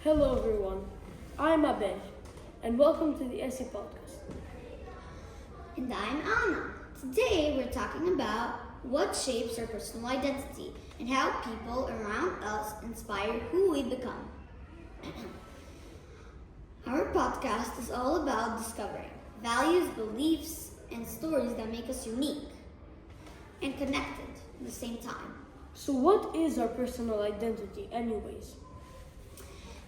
Hello everyone, I'm Abel and welcome to the SE podcast. And I'm Anna. Today we're talking about what shapes our personal identity and how people around us inspire who we become. Our podcast is all about discovering values, beliefs, and stories that make us unique and connected at the same time. So what is our personal identity anyways?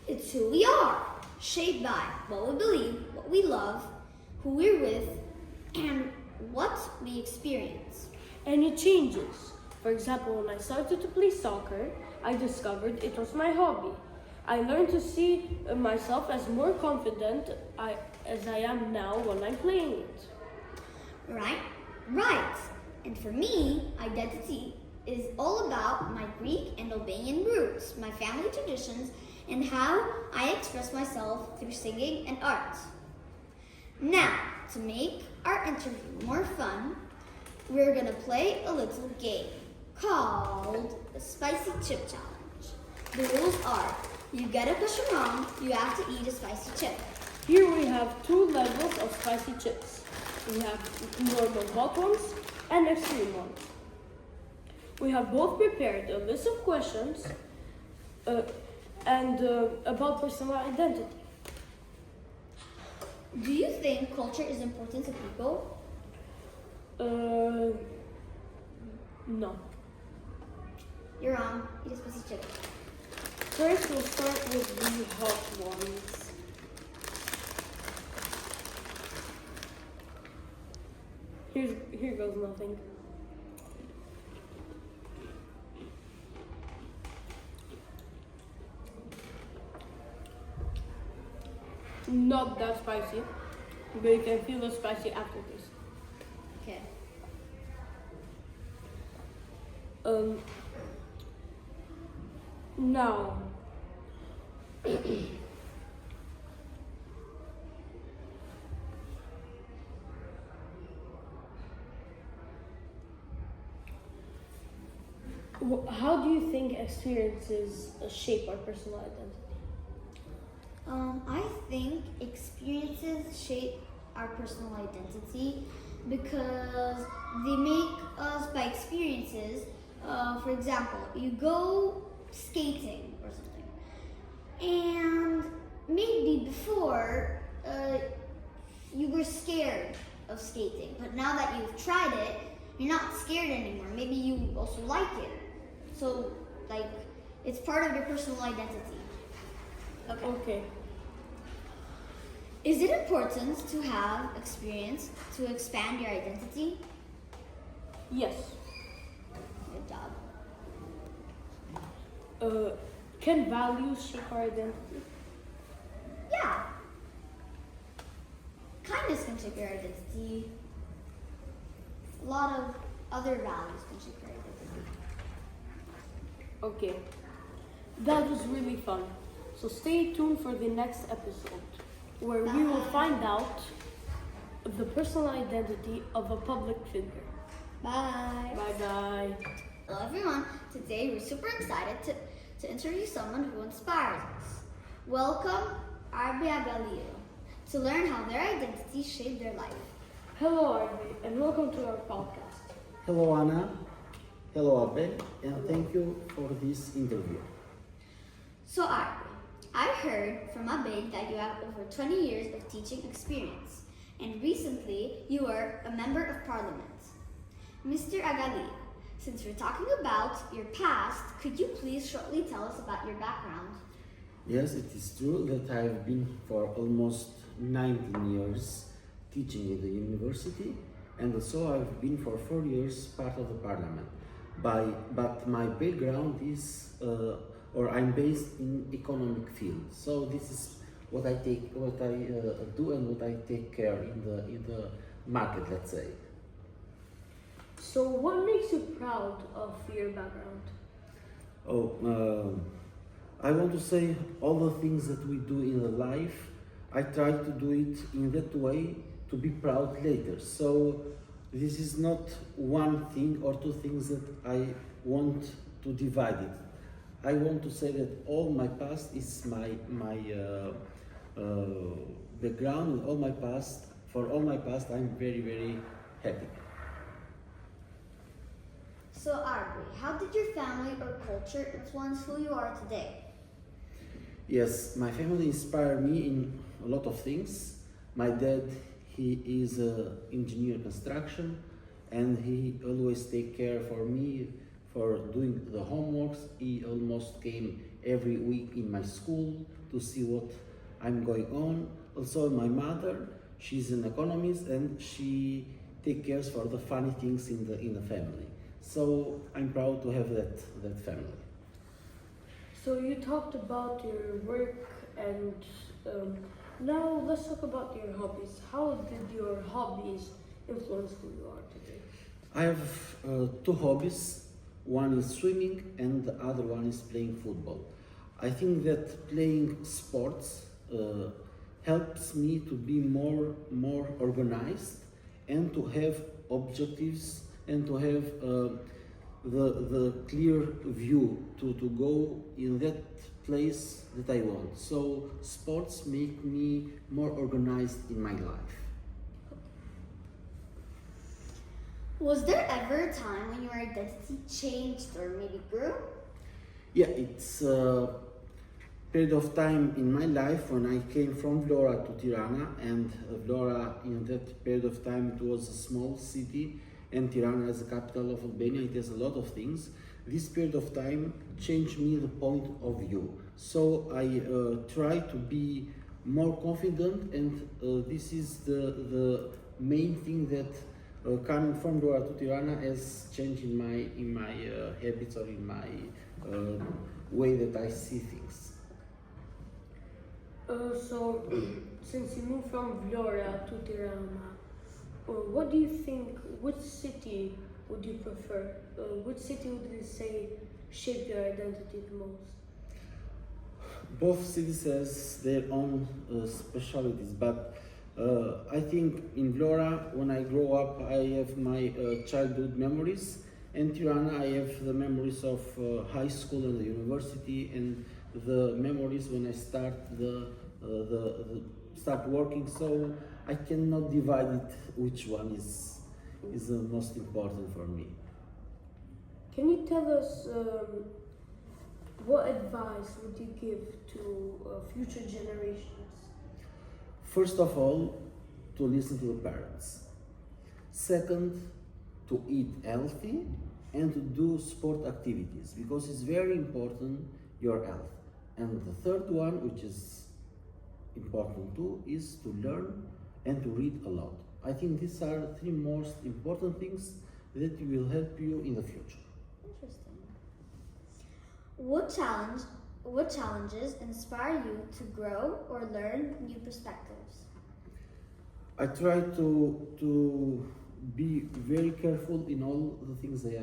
It's who we are, shaped by what we believe, what we love, who we're with, and what we experience. And it changes. For example, when I started to play soccer, I discovered it was my hobby. I learned to see myself as more confident as I am now when I'm playing it. Right. And for me, identity is all about my Greek and Albanian roots, my family traditions, and how I express myself through singing and art. Now, to make our interview more fun, we're gonna play a little game called the Spicy Chip Challenge. The rules are, you get a question wrong, you have to eat a spicy chip. Here we have two levels of spicy chips. We have normal hot ones and extreme ones. We have both prepared a list of questions about personal identity. Do you think culture is important to people? No. You're wrong. Eat a spicy chip. First, we'll start with the hot ones. Here goes nothing. Not that spicy, but you can feel the spicy aftertaste. Okay. Now, how do you think experiences shape our personal identity? I think experiences shape our personal identity because they make us by experiences. For example, you go skating or something, and maybe before you were scared of skating, but now that you've tried it, you're not scared anymore. Maybe you also like it. So, it's part of your personal identity. Okay. Is it important to have experience to expand your identity? Yes. Good job. Can values shape our identity? Yeah. Kindness can shape your identity. A lot of other values can shape your identity. Okay. That was really fun. So stay tuned for the next episode, where we will find out the personal identity of a public figure. Bye. Bye-bye. Hello everyone. Today we're super excited to interview someone who inspires us. Welcome Abel Ana to learn how their identity shaped their life. Hello, Arby, and welcome to our podcast. Hello Anna, hello Abel, and thank you for this interview. So Abel, I heard from Abel that you have over 20 years of teaching experience, and recently you were a member of parliament. Mr. Agali, since we're talking about your past, could you please shortly tell us about your background? Yes, it is true that I have been for almost 19 years teaching in the university, and also I've been for 4 years part of the parliament. But my background is, I'm based in economic field. So this is what I do and what I take care in the market, let's say. So what makes you proud of your background? I want to say all the things that we do in the life, I try to do it in that way to be proud later. So this is not one thing or two things that I want to divide it. I want to say that all my past is my background, and all my past. For all my past, I'm very, very happy. So, Arby, how did your family or culture influence who you are today? Yes, my family inspired me in a lot of things. My dad, he is an engineer construction, and he always take care for me for doing the homeworks. He almost came every week in my school to see what I'm going on. Also, my mother, she's an economist, and she take cares for the funny things in the family. So I'm proud to have that family. So you talked about your work, and now let's talk about your hobbies. How did your hobbies influence who you are today? I have two hobbies. One is swimming, and the other one is playing football. I think that playing sports helps me to be more organized and to have objectives and to have the clear view to go in that place that I want. So sports make me more organized in my life. Was there ever a time when your identity changed or maybe grew? Yeah, it's a period of time in my life when I came from Vlora to Tirana, and Vlora in that period of time it was a small city, and Tirana as the capital of Albania, it has a lot of things. This period of time changed me the point of view. So I try to be more confident, and this is the main thing that coming from Vlora to Tirana has changed in my habits or in my way that I see things. So, since you moved from Vlora to Tirana, what do you think, which city would you prefer? Which city would you say shaped your identity the most? Both cities has their own specialities, but I think in Vlora, when I grow up, I have my childhood memories, and Tirana, I have the memories of high school and the university, and the memories when I start start working. So I cannot divide it which one is the most important for me. Can you tell us what advice would you give to future generations? First of all, to listen to the parents. Second, to eat healthy and to do sport activities, because it's very important, your health. And the third one, which is important too, is to learn and to read a lot. I think these are the three most important things that will help you in the future. Interesting. What challenges inspire you to grow or learn new perspectives? I try to be very careful in all the things that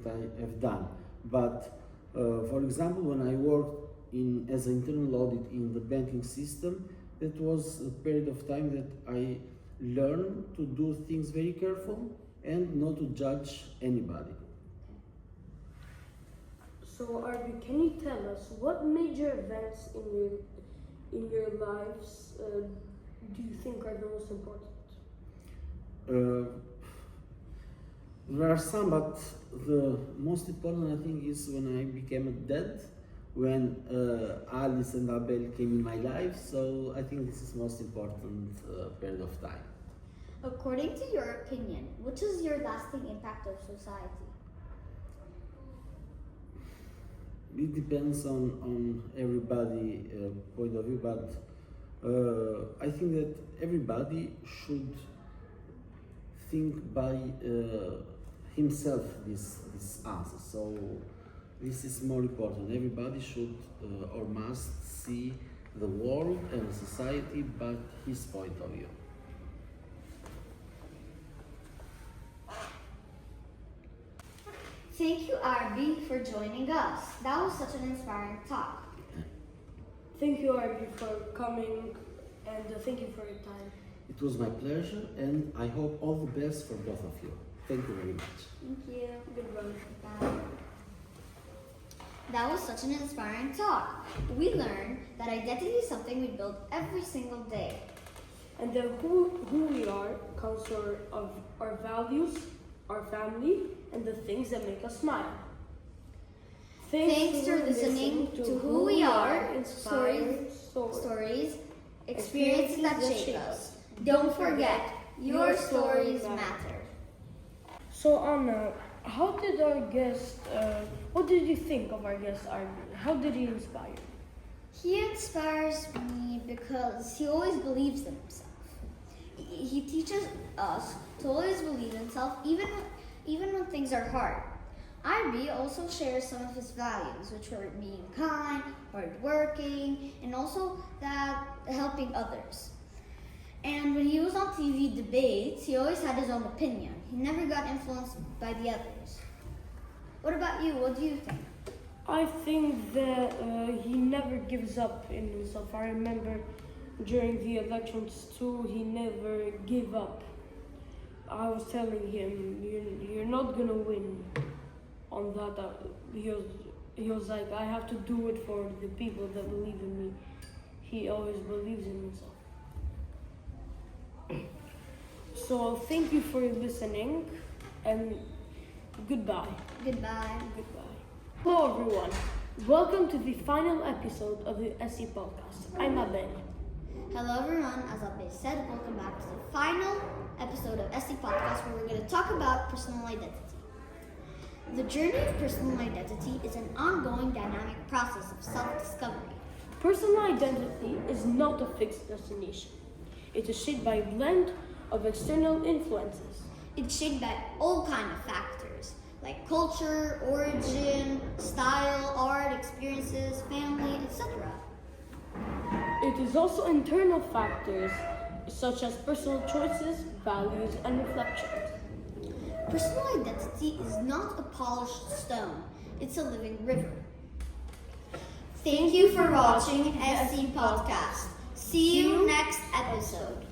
I have done. But for example, when I worked as an internal audit in the banking system, that was a period of time that I learned to do things very careful and not to judge anybody. So, Arby, can you tell us what major events in your lives do you think are the most important? There are some, but the most important I think is when I became a dad, when Alice and Abel came in my life. So I think this is most important period of time. According to your opinion, which is your lasting impact of society? It depends on everybody point of view, but I think that everybody should think by himself this answer. So this is more important. Everybody should or must see the world and society by his point of view. Thank you, Arby, for joining us. That was such an inspiring talk. Thank you, Arby, for coming, and thank you for your time. It was my pleasure, and I hope all the best for both of you. Thank you very much. Thank you. Goodbye. Bye. That was such an inspiring talk. We learned that identity is something we build every single day. And then who we are comes from our values, our family, and the things that make us smile. Thanks for listening to Who We Are, inspired stories, experiences that shape us. Don't forget, your stories matter. So Anna, how did our guest, what did you think of our guest Armin? How did he inspire you? He inspires me because he always believes in himself. He teaches us to always believe in himself, even when things are hard. IB also shares some of his values, which were being kind, hardworking, and also that helping others. And when he was on TV debates, he always had his own opinion. He never got influenced by the others. What about you? What do you think? I think that he never gives up in himself. I remember during the elections too, he never gave up. I was telling him, you're not gonna win on that. He was like, I have to do it for the people that believe in me. He always believes in himself. So thank you for listening and goodbye. Goodbye. Goodbye. Hello everyone. Welcome to the final episode of the SE podcast. I'm Abel. Hello everyone, as Abe said, welcome back to the final episode of SE Podcast where we're going to talk about personal identity. The journey of personal identity is an ongoing dynamic process of self-discovery. Personal identity is not a fixed destination. It is shaped by a blend of external influences. It's shaped by all kinds of factors like culture, origin, style, art, experiences, family, etc. It is also internal factors such as personal choices, values, and reflections. Personal identity is not a polished stone, it's a living river. Thank you for watching SC Podcast. See you next episode.